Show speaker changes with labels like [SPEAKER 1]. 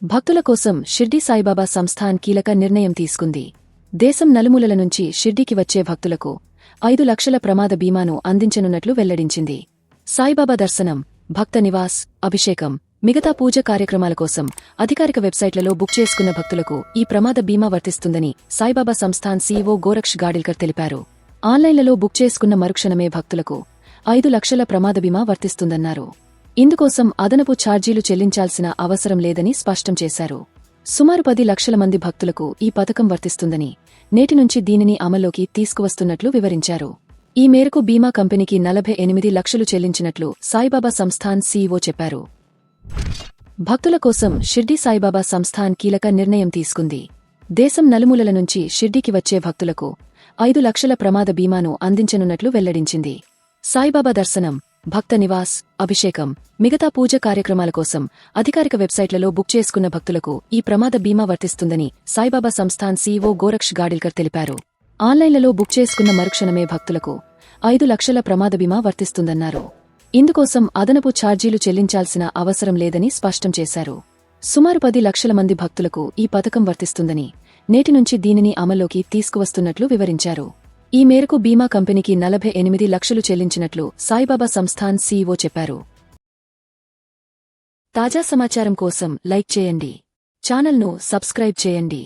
[SPEAKER 1] భక్తుల కోసం షిర్డీ సాయిబాబా సంస్థాన్ కీలక నిర్ణయం తీసుకుంది. దేశం నలుమూలల నుంచి షిర్డీకి వచ్చే భక్తులకు 5 లక్షల ప్రమాద బీమాను అందించనున్నట్లు వెల్లడించింది. సాయిబాబా దర్శనం, భక్త నివాస్, అభిషేకం, మిగతా పూజ కార్యక్రమాల కోసం అధికారిక వెబ్సైట్లలో బుక్ చేసుకున్న భక్తులకు ఈ ప్రమాద బీమా వర్తిస్తుందని సాయిబాబా సంస్థాన్ సీఈఓ గోరక్ష్ గాడిల్కర్ తెలిపారు. ఆన్లైన్లలో బుక్ చేసుకున్న మరుక్షణమే భక్తులకు 5 లక్షల ప్రమాద బీమా వర్తిస్తుందన్నారు. ఇందుకోసం అదనపు ఛార్జీలు చెల్లించాల్సిన అవసరం లేదని స్పష్టం చేశారు. సుమారు 10 లక్షల మంది భక్తులకు ఈ పథకం వర్తిస్తుందని, నేటి నుంచి దీనిని అమల్లోకి తీసుకువస్తున్నట్లు వివరించారు. ఈ మేరకు బీమా కంపెనీకి 48 లక్షలు చెల్లించినట్లు సాయిబాబా సంస్థాన్ సీఈఓ చెప్పారు. భక్తుల కోసం షిర్డీ సాయిబాబా సంస్థాన్ కీలక నిర్ణయం తీసుకుంది. దేశం నలుమూలల నుంచి షిర్డీకి వచ్చే భక్తులకు 5 లక్షల ప్రమాద బీమాను అందించనున్నట్లు వెల్లడించింది. సాయిబాబా దర్శనం, భక్త నివాస్, అభిషేకం, మిగతా పూజ కార్యక్రమాల కోసం అధికారిక వెబ్సైట్లలో బుక్ చేసుకున్న భక్తులకు ఈ ప్రమాద బీమా వర్తిస్తుందని సాయిబాబా సంస్థాన్ సీఈఓ గోరక్ష్ గాడిల్కర్ తెలిపారు. ఆన్లైన్లలో బుక్ చేసుకున్న మరుక్షణమే భక్తులకు 5 లక్షల ప్రమాద బీమా వర్తిస్తుందన్నారు. ఇందుకోసం అదనపు ఛార్జీలు చెల్లించాల్సిన అవసరం లేదని స్పష్టం చేశారు. సుమారు 10 లక్షల మంది భక్తులకు ఈ పథకం వర్తిస్తుందని, నేటి నుంచి దీనిని అమల్లోకి తీసుకువస్తున్నట్లు వివరించారు. ఈ మేరకు బీమా కంపెనీకి 48 లక్షలు చెల్లించినట్లు సాయిబాబా సంస్థాన్ సీఈఓ చెప్పారు. తాజా సమాచారం కోసం లైక్ చేయండి. ఛానల్ను సబ్స్క్రైబ్ చేయండి.